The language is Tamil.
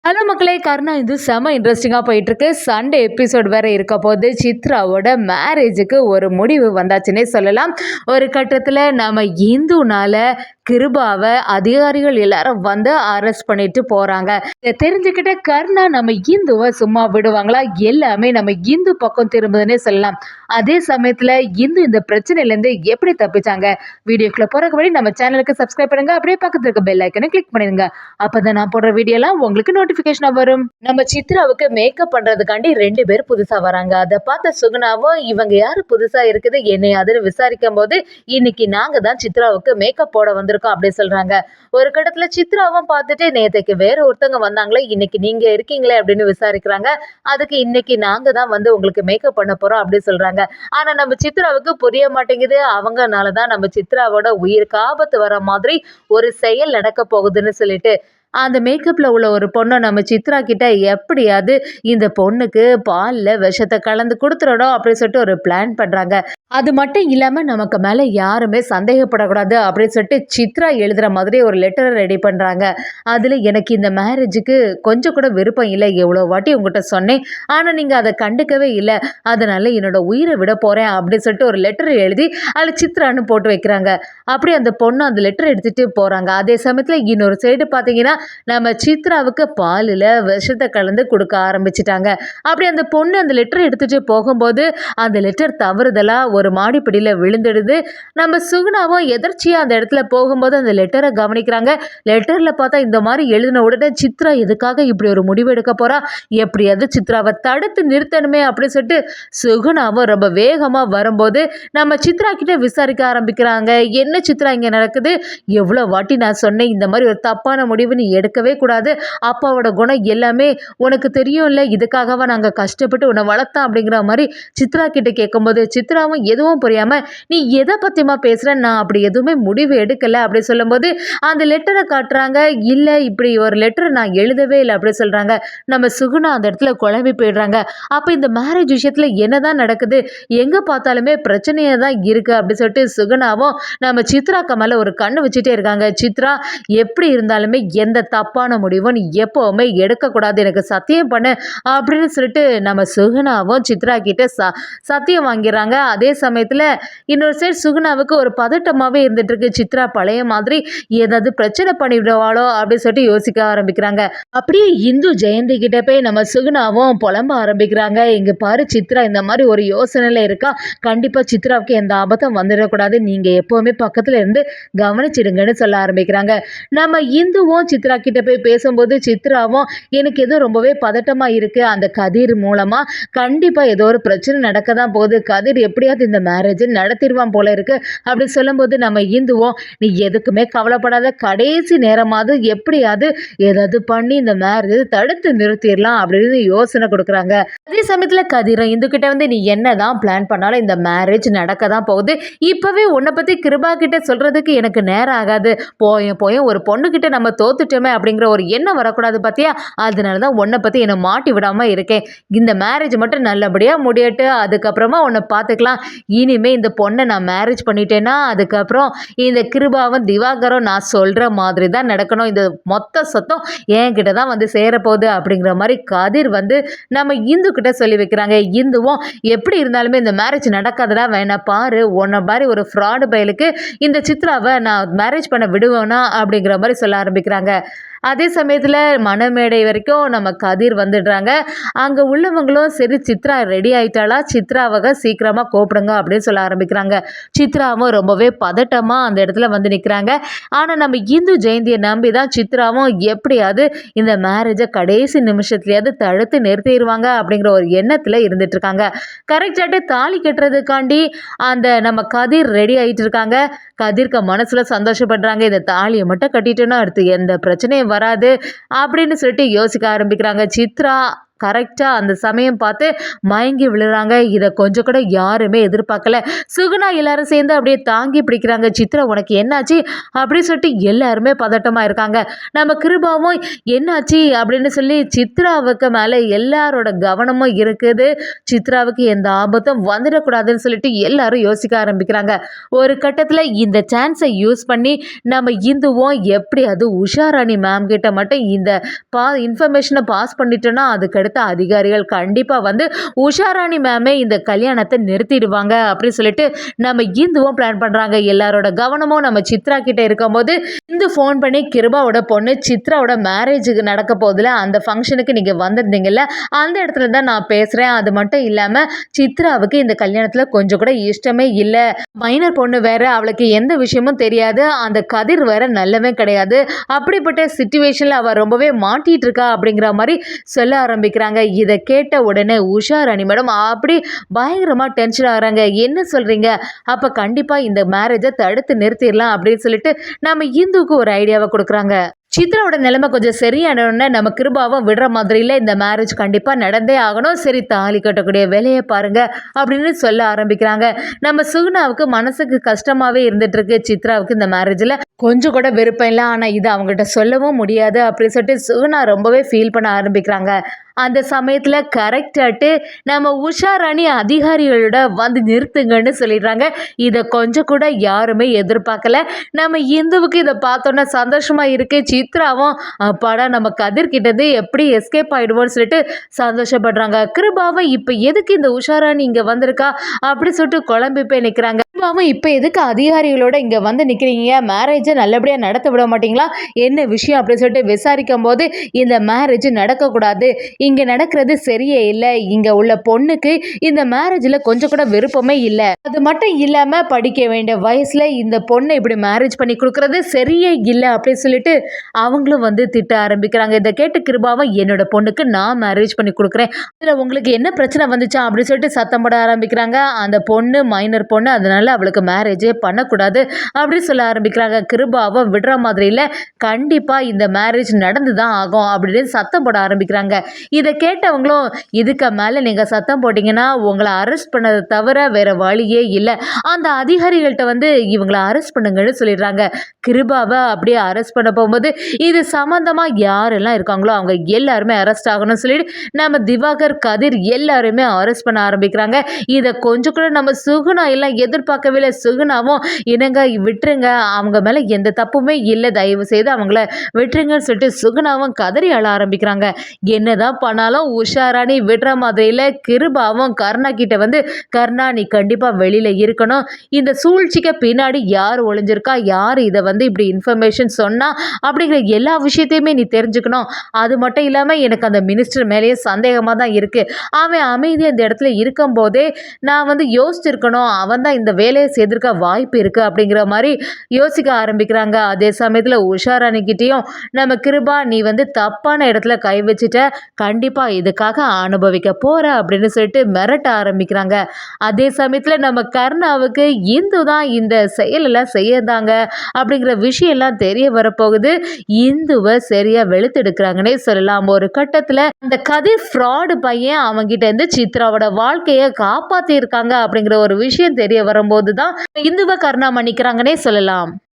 ஹலோ மக்களே, கருணா இது செம இன்ட்ரெஸ்டிங்காக போயிட்டுருக்கு. சண்டே எபிசோட் வேறு இருக்க போது சித்ராவோட மேரேஜுக்கு ஒரு முடிவு வந்தாச்சுன்னே சொல்லலாம். ஒரு கட்டத்தில் நம்ம இந்துனால கிருபாவை அதிகாரிகள் எல்லாரும் வந்து அரெஸ்ட் பண்ணிட்டு போகிறாங்க. இதை தெரிஞ்சுக்கிட்ட கருணா நம்ம இந்துவை சும்மா விடுவாங்களா? எல்லாமே நம்ம இந்து பக்கம் திரும்புதுன்னே சொல்லலாம். அதே சமயத்தில் இந்து இந்த பிரச்சனையிலேருந்து எப்படி தப்பிச்சாங்க? வீடியோக்குள்ள போகிறக்கு முன்னாடி நம்ம சேனலுக்கு சப்ஸ்கிரைப் பண்ணுங்க. அப்படியே பக்கத்துல இருக்க பெல் ஐக்கனை கிளிக் பண்ணிடுங்க. அப்பதான் நான் போடுற வீடியோலாம் உங்களுக்கு நோட்டிபிகேஷனா வரும். நம்ம சித்ராவுக்கு மேக்கப் பண்றதுக்காண்டி 2 பேர் புதுசா வராங்க. அதை பார்த்த சுகுணாவும் இவங்க யாரு புதுசா இருக்குது என்னை அதுன்னு விசாரிக்கும் போது இன்னைக்கு நாங்க தான் சித்ராவுக்கு மேக்கப் போட வந்திருக்கோம் அப்படின்னு சொல்றாங்க. ஒரு கட்டத்துல சித்ராவும் பார்த்துட்டு நேத்தைக்கு வேற ஒருத்தவங்க வந்தாங்களே, இன்னைக்கு நீங்க இருக்கீங்களே அப்படின்னு விசாரிக்கிறாங்க. அதுக்கு இன்னைக்கு நாங்க தான் வந்து உங்களுக்கு மேக்கப் பண்ண போறோம் அப்படின்னு சொல்றாங்க. ஆனா நம்ம சித்ராவுக்கு புரிய மாட்டேங்குது. அவங்கனாலதான் நம்ம சித்ராவோட உயிருக்கு ஆபத்து வர மாதிரி ஒரு செயல் நடக்க போகுதுன்னு சொல்லிட்டு அந்த மேக்கப்ல உள்ள ஒரு பொண்ணை நம்ம சித்ரா கிட்ட எப்படியாவது இந்த பொண்ணுக்கு பால்ல விஷத்தை கலந்து கொடுத்துடணும் அப்படின்னு சொல்லிட்டு ஒரு பிளான் பண்றாங்க. அது மட்டும் இல்லாம நமக்கு மேல யாருமே சந்தேகப்படக்கூடாது அப்படின்னு சொல்லிட்டு சித்ரா எழுதுற மாதிரி ஒரு லெட்டரை ரெடி பண்றாங்க. அதுல எனக்கு இந்த மேரேஜுக்கு கொஞ்சம் கூட விருப்பம் இல்லை, எவ்வளவு வாட்டி உங்ககிட்ட சொன்னேன், ஆனா நீங்க அதை கண்டுக்கவே இல்லை, அதனால என்னோட உயிரை விட போறேன் அப்படின்னு சொல்லிட்டு ஒரு லெட்டர் எழுதி அதுல சித்ரான்னு போட்டு வைக்கிறாங்க. அப்படி அந்த பொண்ணு அந்த லெட்டர் எடுத்துட்டு போறாங்க. அதே சமயத்துல இன்னொரு சைடு பாத்தீங்கன்னா நம்ம சித்ராவுக்கு பாலில் விஷத்தை கலந்து கொடுக்க ஆரம்பிச்சிட்டாங்க. அப்படி அந்த பொண்ணு அந்த லெட்டர் எடுத்துட்டு போகும்போது அந்த லெட்டர் தவறுதலா ஒரு மாடிப்படியில் விழுந்துடுது. நம்ம சுகுணாவும் எதர்ச்சியா அந்த இடத்துல போகும்போது அந்த லெட்டரை கவனிக்கிறாங்க. லெட்டர்ல பார்த்தா இந்த மாதிரி எழுதின உடனே சித்ரா எதுக்காக இப்படி ஒரு முடிவு எடுக்க போறா, எப்படியாவது சித்ராவை தடுத்து நிறுத்தணுமே அப்படின்னு சொல்லிட்டு சுகுணாவும் ரொம்ப வேகமா வரும்போது நம்ம சித்ரா கிட்ட விசாரிக்க ஆரம்பிக்கிறாங்க. என்ன சித்ரா இங்க நடக்குது, எவ்வளவு வாட்டி நான் சொன்னேன் இந்த மாதிரி ஒரு தப்பான முடிவு நீ எடுக்கவே கூடாது, அப்பாவோட குணம் எல்லாமே உனக்கு தெரியும்ல, இதுக்காகவா நாங்க கஷ்டப்பட்டு உன்னை வளர்த்தோம் அப்படிங்கிற மாதிரி சித்ரா கிட்ட கேட்கும்போது சித்ராவும் எதுவும் புரியாம நீ எதை பத்தியமா பேசுற, நான் அப்படி எதுவுமே முடிவு எடுக்கல அப்படி சொல்லும்போது அந்த லெட்டரை காட்டுறாங்க. இல்ல இப்படி ஒரு லெட்டர் நான் எழுதவே இல்லை அப்படி சொல்றாங்க. நம்ம சுகுணா அந்த இடத்துல குழம்பி போயிடுறாங்க. அப்ப இந்த மேரேஜ் விஷயத்துல என்னதான் நடக்குது, எங்க பார்த்தாலுமே பிரச்சனையா தான் இருக்கு அப்படி சொல்லிட்டு சுகுணாவும் நம்ம சித்ராக்கு மேல ஒரு கண்ணு வச்சுட்டே இருக்காங்க. சித்ரா எப்படி இருந்தாலுமே எந்த தப்பான முடிவும் நீ எப்பவுமே எடுக்கக்கூடாது, எனக்கு சத்தியம் பண்ணு அப்படின்னு சொல்லிட்டு நம்ம சுகுணாவும் சித்ரா கிட்ட சத்தியம் வாங்கிறாங்க. அதே சமயத்துல இன்னொரு சைடு சுகுணாவுக்கு ஒரு பதட்டமாவே இருந்துட்டு இருக்கு. சித்ரா பழைய மாதிரி ஏதாவது பிரச்சனை பண்ணிவிடுவாளோ அப்படின்னு சொல்லிட்டு யோசிக்க ஆரம்பிக்கிறாங்க. அப்படியே இந்து ஜெயந்தி கிட்ட போய் நம்ம சுகுணாவும் புலம்ப ஆரம்பிக்கிறாங்க. இங்க பாரு சித்ரா இந்த மாதிரி ஒரு யோசனையில இருக்கா, கண்டிப்பா சித்ராவுக்கு எந்த ஆபத்தும் வந்துடக்கூடாது, நீங்க எப்பவுமே பக்கத்துல இருந்து கவனிச்சிடுங்கன்னு சொல்ல ஆரம்பிக்கிறாங்க. நம்ம இந்துவும் சித்ரா கிட்ட போய் பேசும்போது சித்ராவும் எனக்கு ஏதோ ரொம்பவே பதட்டமா இருக்கு, அந்த கதிர் மூலமா கண்டிப்பா ஏதோ ஒரு பிரச்சனை நடக்க தான் போகுது, கதிர் எப்படியாவது இந்த மேரேஜ் நடத்திடுவான் போல இருக்கு அப்படி சொல்லும்போது நம்ம இந்துவும் நீ எதுக்குமே கவலைப்படாத, கடைசி நேரமாவது எப்படியாவது ஏதாவது பண்ணி இந்த மேரேஜ் தடுத்து நிறுத்திடலாம் அப்படின்னு யோசனை கொடுக்குறாங்க. அதே சமயத்துல கதிரும் இந்து கிட்ட வந்து நீ என்னதான் பிளான் பண்ணாலும் இந்த மேரேஜ் நடக்க தான் போகுது, இப்பவே உன்னை பத்தி கிருபா கிட்ட சொல்றதுக்கு எனக்கு நேரம் ஆகாது, போயும் ஒரு பொண்ணு கிட்ட நம்ம தோத்துட்டோமே அப்படிங்கிற ஒரு எண்ணம் வரக்கூடாது பார்த்தியா, அதனால தான் உன்னை பற்றி என்னை மாட்டி விடாமல் இருக்கேன், இந்த மேரேஜ் மட்டும் நல்லபடியாக முடியட்டு, அதுக்கப்புறமா உன்னை பார்த்துக்கலாம், இனிமே இந்த பொண்ணை நான் மேரேஜ் பண்ணிட்டேன்னா அதுக்கப்புறம் இந்த கிருபாவும் திவாகரும் நான் சொல்கிற மாதிரி தான் நடக்கணும், இந்த மொத்த சொத்தம் என்கிட்ட தான் வந்து சேரப்போகுது அப்படிங்கிற மாதிரி கதிர் வந்து நம்ம இந்து கிட்ட சொல்லி வைக்கிறாங்க. இந்துவும் எப்படி இருந்தாலுமே இந்த மேரேஜ் நடக்காதடா, வேணா பாரு உன்னை மாதிரி ஒரு ஃப்ராடு பயலுக்கு இந்த சித்ராவை நான் மேரேஜ் பண்ண விடுவேனா அப்படிங்கிற மாதிரி சொல்ல ஆரம்பிக்கிறாங்க. அதே சமயத்தில் மணமேடை வரைக்கும் நம்ம கதிர் வந்துடுறாங்க. அங்கே உள்ளவங்களும் சரி சித்ரா ரெடி ஆயிட்டாளா, சித்ராவை சீக்கிரமாக கூப்பிடுங்க அப்படின்னு சொல்ல ஆரம்பிக்கிறாங்க. சித்ராவும் ரொம்பவே பதட்டமாக அந்த இடத்துல வந்து நிற்கிறாங்க. ஆனால் நம்ம இந்து ஜெயந்தியை நம்பி தான் சித்ராவும் எப்படியாவது இந்த மேரேஜை கடைசி நிமிஷத்துலையாவது தடுத்து நிறுத்திடுவாங்க அப்படிங்கிற ஒரு எண்ணத்தில் இருந்துட்டு இருக்காங்க. கரெக்டாக தாலி கட்டுறதுக்காண்டி அந்த நம்ம கதிர் ரெடி ஆகிட்டு இருக்காங்க. கதிர்க்க மனசில் சந்தோஷப்படுறாங்க, இந்த தாலியை மட்டும் கட்டிட்டோன்னா அடுத்து எந்த பிரச்சனையும் வராது அப்படின்னு சொல்லிட்டு யோசிக்க ஆரம்பிக்கிறாங்க. சித்ரா கரெக்டாக அந்த சமயம் பார்த்து மயங்கி விழுறாங்க. இதை கொஞ்சம் கூட யாருமே எதிர்பார்க்கல. சுகுணா எல்லாரும் சேர்ந்து அப்படியே தாங்கி பிடிக்கிறாங்க. சித்ரா உனக்கு என்னாச்சு அப்படின்னு சொல்லிட்டு எல்லாருமே பதட்டமாக இருக்காங்க. நம்ம கிருபாவும் என்னாச்சு அப்படின்னு சொல்லி சித்ராவுக்கு மேலே எல்லாரோட கவனமும் இருக்குது. சித்ராவுக்கு எந்த ஆபத்தும் வந்துடக்கூடாதுன்னு சொல்லிட்டு எல்லாரும் யோசிக்க ஆரம்பிக்கிறாங்க. ஒரு கட்டத்தில் இந்த சான்ஸை யூஸ் பண்ணி நம்ம இந்துவும் எப்படியாவது உஷாராணி மேம் கிட்ட மட்டும் இந்த இன்ஃபர்மேஷனை பாஸ் பண்ணிட்டோன்னா அதுக்கடுத்த அதிகாரிகள் கண்டிப்பாக வந்து உஷாராணி மேமே இந்த கல்யாணத்தை நிறுத்திடுவாங்க அப்படின்னு சொல்லிட்டு நம்ம இந்துவும் பிளான் பண்ணுறாங்க. எல்லாரோட கவனமும் நம்ம சித்ரா கிட்ட இருக்கும்போது இந்து ஃபோன் பண்ணி கிருபாவோட பொண்ணு சித்ராவோட மேரேஜுக்கு நடக்க போதில் அந்த ஃபங்க்ஷனுக்கு நீங்கள் வந்திருந்தீங்கல்ல, அந்த இடத்துல தான் நான் பேசுகிறேன். அது மட்டும் இல்லாமல் சித்ராவுக்கு இந்த கல்யாணத்தில் கொஞ்சம் கூட இஷ்டமே இல்லை. மைனர் பொண்ணு வேற, அவளுக்கு எந்த விஷயமும் தெரியாது. அந்த கதிர் வேற நல்லவே கிடையாது. அப்படிப்பட்ட சிச்சுவேஷனில் அவள் ரொம்பவே மாட்டிட்டு இருக்கா அப்படிங்கிற மாதிரி சொல்ல ஆரம்பிக்கிறாங்க. இதை கேட்ட உடனே உஷாராணி மேடம் அப்படி பயங்கரமாக டென்ஷன் ஆகிறாங்க. என்ன சொல்கிறீங்க? அப்போ கண்டிப்பாக இந்த மேரேஜை தடுத்து நிறுத்திடலாம் அப்படின்னு சொல்லிட்டு நம்ம இந்துவுக்கு ஒரு ஐடியாவை கொடுக்குறாங்க. சித்ராவோட நிலைமை கொஞ்சம் சரியானோடனே நம்ம கிருபாவும் விடுற மாதிரி இல்லை, இந்த மேரேஜ் கண்டிப்பாக நடந்தே ஆகணும், சரி தாலி கட்டக்கூடிய வேலையை பாருங்க அப்படின்னு சொல்ல ஆரம்பிக்கிறாங்க. நம்ம சுகுணாவுக்கு மனசுக்கு கஷ்டமாகவே இருந்துட்டு இருக்கு. சித்ராவுக்கு இந்த மேரேஜில் கொஞ்சம் கூட விருப்பம் இல்லை, ஆனால் இது அவங்ககிட்ட சொல்லவும் முடியாது அப்படின்னு சொல்லிட்டு சுகுணா ரொம்பவே ஃபீல் பண்ண ஆரம்பிக்கிறாங்க. அந்த சமயத்தில் கரெக்டாட்டு நம்ம உஷாராணி அதிகாரிகளோட வந்து நிறுத்துங்கன்னு சொல்லிடுறாங்க. இதை கொஞ்சம் கூட யாருமே எதிர்பார்க்கல. நம்ம இந்துவுக்கு இதை பார்த்தோன்னா சந்தோஷமாக இருக்குது. சித்ராவும் அப்பாடா நம்ம கதிர்கிட்டது எப்படி எஸ்கேப் ஆகிடுவோன்னு சொல்லிட்டு சந்தோஷப்படுறாங்க. கிருபாவும் இப்போ எதுக்கு இந்த உஷாராணி இங்கே வந்திருக்கா அப்படி சொல்லிட்டு குழம்பி போய் நிற்கிறாங்க. கிருபாவும் இப்போ எதுக்கு அதிகாரிகளோட இங்கே வந்து நிற்கிறீங்க, மேரேஜை நல்லபடியாக நடத்த விட மாட்டீங்களா, என்ன விஷயம் அப்படின்னு சொல்லிட்டு விசாரிக்கும் போது இந்த மேரேஜ் நடக்கக்கூடாது, இங்கே நடக்கிறது சரியே இல்லை, இங்கே உள்ள பொண்ணுக்கு இந்த மேரேஜில் கொஞ்சம் கூட விருப்பமே இல்லை, அது மட்டும் இல்லாமல் படிக்க வேண்டிய வயசில் இந்த பொண்ணை இப்படி மேரேஜ் பண்ணி கொடுக்குறது சரியே இல்லை அப்படின்னு சொல்லிட்டு அவங்களும் வந்து திட்ட ஆரம்பிக்கிறாங்க. இதை கேட்டு கிருபாவும் என்னோட பொண்ணுக்கு நான் மேரேஜ் பண்ணி கொடுக்குறேன், அதில் உங்களுக்கு என்ன பிரச்சனை வந்துச்சா அப்படின்னு சொல்லிட்டு சத்தம் போட ஆரம்பிக்கிறாங்க. அந்த பொண்ணு மைனர் பொண்ணு, அதனால அவளுக்கு மேரேஜே பண்ணக்கூடாது அப்படின்னு சொல்ல ஆரம்பிக்கிறாங்க. கிருபாவும் விடுற மாதிரி இல்லை, கண்டிப்பாக இந்த மேரேஜ் நடந்து தான் ஆகும் அப்படின்னு சத்தம் போட ஆரம்பிக்கிறாங்க. இதை கேட்டவங்களும் இதுக்கு மேலே நீங்கள் சத்தம் போட்டிங்கன்னா உங்களை அரெஸ்ட் பண்ணதை தவிர வேறு வழியே இல்லை, அந்த அதிகாரிகள்கிட்ட வந்து இவங்களை அரெஸ்ட் பண்ணுங்கன்னு சொல்லிடுறாங்க. கிருபாவை அப்படியே அரெஸ்ட் பண்ண போகும்போது இது சம்மந்தமாக யாரெல்லாம் இருக்காங்களோ அவங்க எல்லாருமே அரெஸ்ட் ஆகணும்னு சொல்லிட்டு நம்ம திவாகர் கதிர் எல்லாருமே அரெஸ்ட் பண்ண ஆரம்பிக்கிறாங்க. இதை கொஞ்சம் கூட நம்ம சுகுணா எல்லாம் எதிர்பார்க்கவே இல்லை. சுகுணாவும் என்னங்க விட்டுருங்க, அவங்க மேலே எந்த தப்புமே இல்லை, தயவு செய்து அவங்கள விட்டுருங்கன்னு சொல்லிட்டு சுகுணாவும் கதறி அழ ஆரம்பிக்கிறாங்க. என்னதான் பண்ணாலும் உஷாராணி விடுற மாதிரியில் கிருபாவும் கர்ணா கிட்ட வந்து கர்ணா நீ கண்டிப்பாக வெளியில் இருக்கணும், இந்த சூழ்ச்சிக்கு பின்னாடி யார் ஒளிஞ்சிருக்கா, யார் இதை வந்து இப்படி இன்ஃபர்மேஷன் சொன்னா அப்படிங்கிற எல்லா விஷயத்தையுமே நீ தெரிஞ்சுக்கணும், அது மட்டும் இல்லாமல் எனக்கு அந்த மினிஸ்டர் மேலேயே சந்தேகமாக தான் இருக்குது, அவன் அமைதியாக இந்த இடத்துல இருக்கும்போதே நான் வந்து யோசிச்சிருக்கணும், அவன் தான் இந்த வேலையை செய்திருக்க வாய்ப்பு இருக்குது அப்படிங்கிற மாதிரி யோசிக்க ஆரம்பிக்கிறாங்க. அதே சமயத்தில் உஷாராணிக்கிட்டேயும் நம்ம கிருபா நீ வந்து தப்பான இடத்துல கை வச்சுட்ட, கண்டிப்பாக இதுக்காக அனுபவிக்க போகிற அப்படின்னு சொல்லிட்டு மிரட்ட ஆரம்பிக்கிறாங்க. அதே சமயத்தில் நம்ம கர்ணாவுக்கு இந்து தான் இந்த செயலெல்லாம் செய்யதாங்க அப்படிங்கிற விஷயம்லாம் தெரிய வரப்போகுது. இந்துவை சரியாக வெளுத்தெடுக்கிறாங்கன்னே சொல்லலாம். ஒரு கட்டத்தில் அந்த கதிர் ஃப்ராடு பையன் அவங்கிட்ட இருந்து சித்ராவோட வாழ்க்கையை காப்பாற்றியிருக்காங்க அப்படிங்கிற ஒரு விஷயம் தெரிய வரும்போது தான் இந்துவை கர்ணா மன்னிக்கிறாங்கன்னே சொல்லலாம்.